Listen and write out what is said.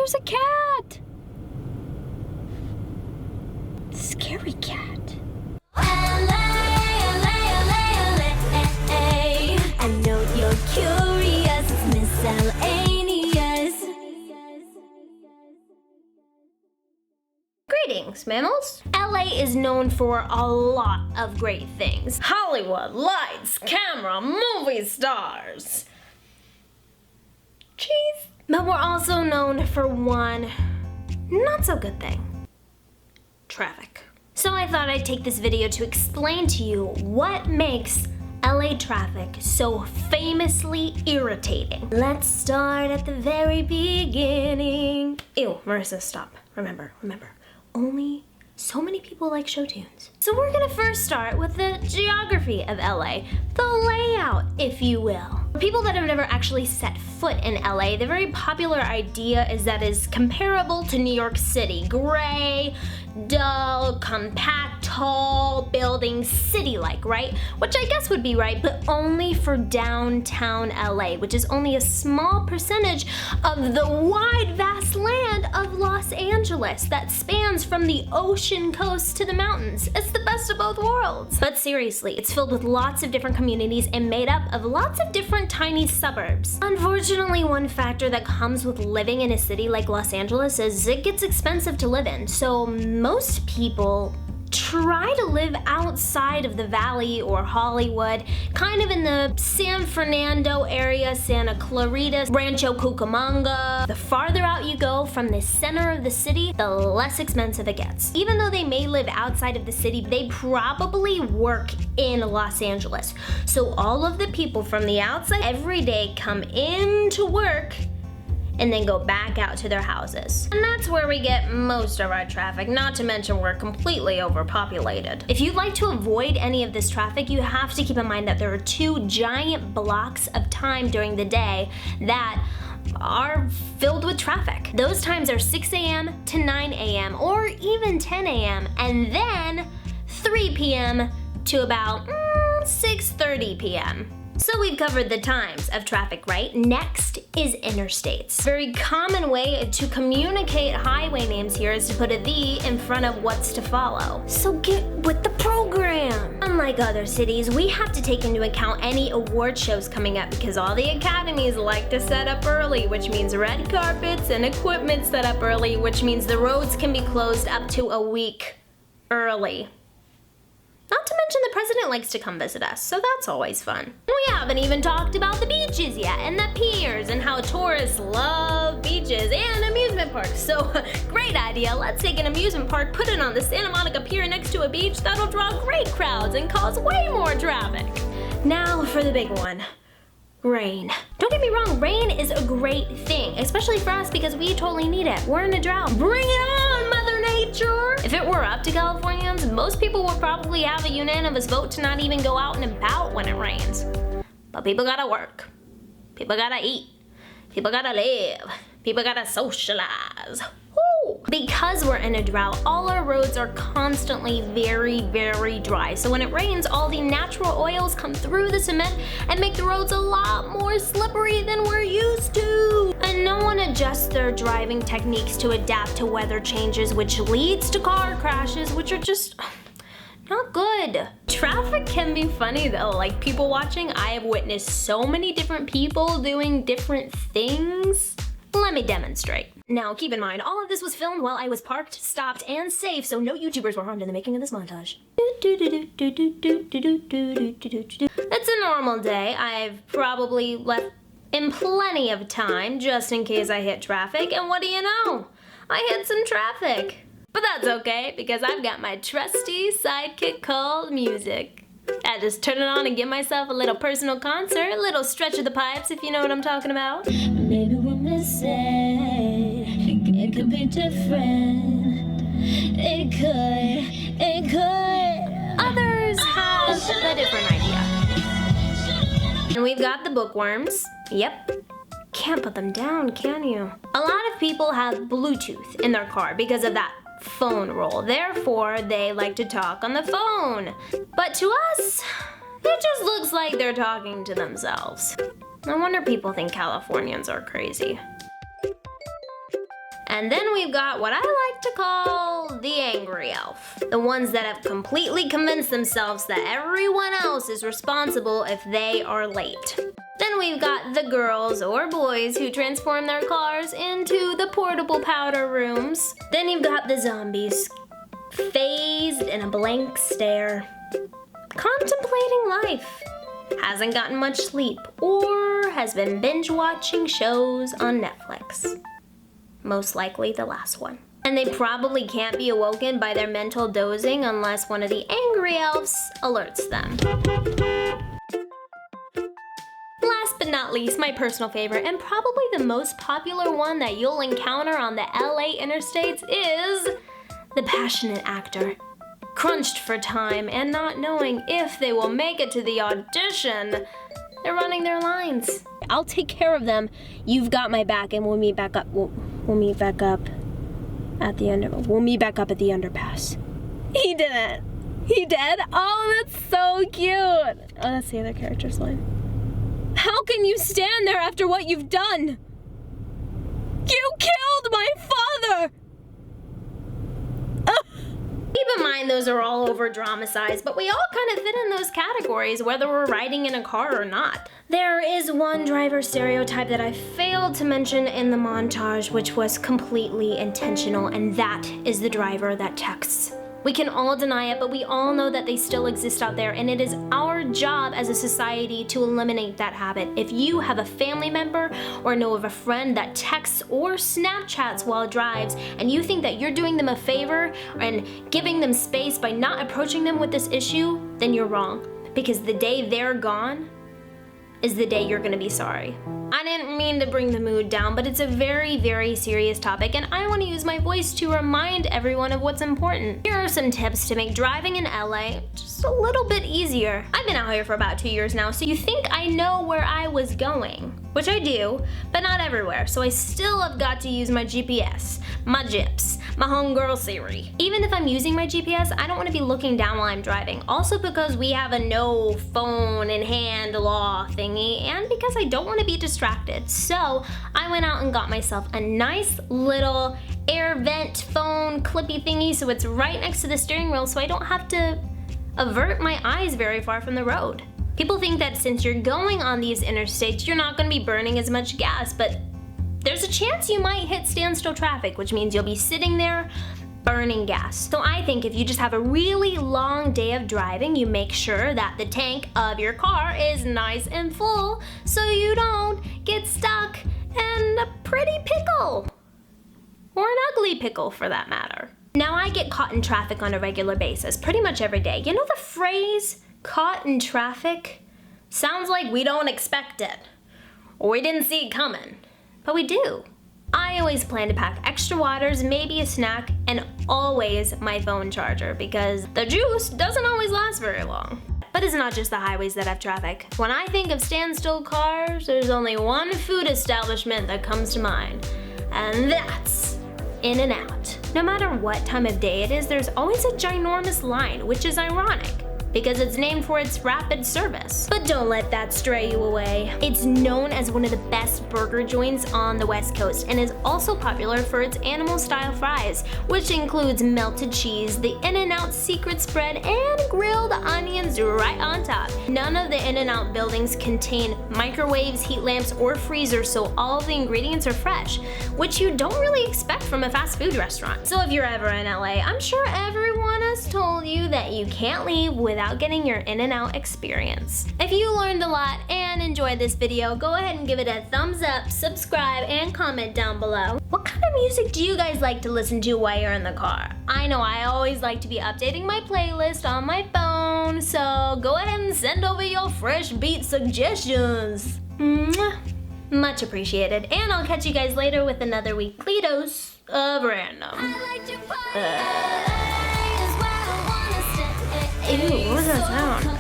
there's a cat! Scary cat. I know you're curious, it's miscellaneous. Greetings, mammals. LA is known for a lot of great things. Hollywood, lights, camera, movie stars. Cheese. But we're also known for one not so good thing. Traffic. So I thought I'd take this video to explain to you what makes LA traffic so famously irritating. Let's start at the very beginning. Ew, Marissa, stop. Remember. Only so many people like show tunes. So we're gonna first start with the geography of LA, the layout, if you will. For people that have never actually set foot in LA, the very popular idea is that it's comparable to New York City. Gray, dull, compact, tall buildings, city-like, right? Which I guess would be right, but only for downtown LA, which is only a small percentage of the wide, vast land of Los Angeles that spans from the ocean coast to the mountains. It's the best of both worlds. But seriously, it's filled with lots of different communities and made up of lots of different tiny suburbs. Unfortunately, one factor that comes with living in a city like Los Angeles is it gets expensive to live in. So most people try to live outside of the Valley or Hollywood, kind of in the San Fernando area, Santa Clarita, Rancho Cucamonga. The farther out you go from the center of the city, the less expensive it gets. Even though they may live outside of the city, they probably work in Los Angeles. So all of the people from the outside every day come into work and then go back out to their houses. And that's where we get most of our traffic, not to mention we're completely overpopulated. If you'd like to avoid any of this traffic, you have to keep in mind that there are two giant blocks of time during the day that are filled with traffic. Those times are 6 a.m. to 9 a.m. or even 10 a.m. and then 3 p.m. to about 6:30 p.m. So we've covered the times of traffic, right? Next is interstates. Very common way to communicate highway names here is to put a "the" in front of what's to follow. So get with the program. Unlike other cities, we have to take into account any award shows coming up because all the academies like to set up early, which means red carpets and equipment set up early, which means the roads can be closed up to a week early. Not to mention the president likes to come visit us, so that's always fun. We haven't even talked about the beaches yet, and the piers, and how tourists love beaches and amusement parks. So, great idea. Let's take an amusement park, put it on the Santa Monica Pier next to a beach. That'll draw great crowds and cause way more traffic. Now for the big one. Rain. Don't get me wrong, rain is a great thing, especially for us because we totally need it. We're in a drought. Bring it on, Mother Nature! If it were up to Californians, most people would probably have a unanimous vote to not even go out and about when it rains. But people gotta work. People gotta eat. People gotta live. People gotta socialize. Woo! Because we're in a drought, all our roads are constantly very, very dry. So when it rains, all the natural oils come through the cement and make the roads a lot more slippery than we're used to. And no one adjusts their driving techniques to adapt to weather changes, which leads to car crashes, which are just not good. Traffic can be funny though, like people watching, I have witnessed so many different people doing different things. Let me demonstrate. Now keep in mind, all of this was filmed while I was parked, stopped, and safe, so no YouTubers were harmed in the making of this montage. It's a normal day. I've probably left in plenty of time just in case I hit traffic, and what do you know? I hit some traffic. But that's okay, because I've got my trusty sidekick called music. I just turn it on and give myself a little personal concert, a little stretch of the pipes, if you know what I'm talking about. Maybe we're missing. It could be different. It could. Others have a different idea. And we've got the bookworms. Yep. Can't put them down, can you? A lot of people have Bluetooth in their car because of that phone rule. Therefore, they like to talk on the phone. But to us, it just looks like they're talking to themselves. No wonder people think Californians are crazy. And then we've got what I like to call the angry elf. The ones that have completely convinced themselves that everyone else is responsible if they are late. Then we've got the girls or boys who transform their cars into the portable powder rooms. Then you've got the zombies, phased in a blank stare, contemplating life, hasn't gotten much sleep, or has been binge watching shows on Netflix. Most likely the last one. And they probably can't be awoken by their mental dozing unless one of the angry elves alerts them. Last but not least, my personal favorite, and probably the most popular one that you'll encounter on the LA interstates, is the passionate actor. Crunched for time and not knowing if they will make it to the audition, they're running their lines. I'll take care of them. You've got my back, and we'll meet back up. We'll meet back up at the underpass. He didn't. He did? Oh, that's so cute. Oh, that's the other character's line. How can you stand there after what you've done? You killed my father! Keep in mind those are all over dramatized, but we all kind of fit in those categories whether we're riding in a car or not. There is one driver stereotype that I failed to mention in the montage, which was completely intentional, and that is the driver that texts. We can all deny it, but we all know that they still exist out there, and it is our job as a society to eliminate that habit. If you have a family member or know of a friend that texts or Snapchats while drives, and you think that you're doing them a favor and giving them space by not approaching them with this issue, then you're wrong. Because the day they're gone is the day you're gonna be sorry. I didn't mean to bring the mood down, but it's a very, very serious topic, and I want to use my voice to remind everyone of what's important. Here are some tips to make driving in LA just a little bit easier. I've been out here for about 2 years now, so you think I know where I was going, which I do, but not everywhere, so I still have got to use my GPS, my GIPs, my homegirl Siri. Even if I'm using my GPS, I don't want to be looking down while I'm driving. Also because we have a no phone in hand law thingy, and because I don't want to be distracted. So I went out and got myself a nice little air vent phone clippy thingy so it's right next to the steering wheel so I don't have to avert my eyes very far from the road. People think that since you're going on these interstates, you're not going to be burning as much gas, but there's a chance you might hit standstill traffic, which means you'll be sitting there burning gas. So I think if you just have a really long day of driving, you make sure that the tank of your car is nice and full so you don't get stuck in a pretty pickle. Or an ugly pickle for that matter. Now I get caught in traffic on a regular basis, pretty much every day. You know the phrase, caught in traffic? Sounds like we don't expect it, or we didn't see it coming. But we do. I always plan to pack extra waters, maybe a snack, and always my phone charger because the juice doesn't always last very long. But it's not just the highways that have traffic. When I think of standstill cars, there's only one food establishment that comes to mind, and that's In-N-Out. No matter what time of day it is, there's always a ginormous line, which is ironic, because it's named for its rapid service. But don't let that stray you away. It's known as one of the best burger joints on the West Coast and is also popular for its animal-style fries, which includes melted cheese, the In-N-Out secret spread, and grilled onions right on top. None of the In-N-Out buildings contain microwaves, heat lamps, or freezers, so all of the ingredients are fresh, which you don't really expect from a fast food restaurant. So if you're ever in LA, I'm sure everyone has told you that you can't leave without getting your In-N-Out experience. If you learned a lot and enjoyed this video, go ahead and give it a thumbs up, subscribe, and comment down below. What kind of music do you guys like to listen to while you're in the car? I know I always like to be updating my playlist on my phone, so go ahead and send over your fresh beat suggestions. Mwah. Much appreciated, and I'll catch you guys later with another weekly dose of random. Ew, what was that sound?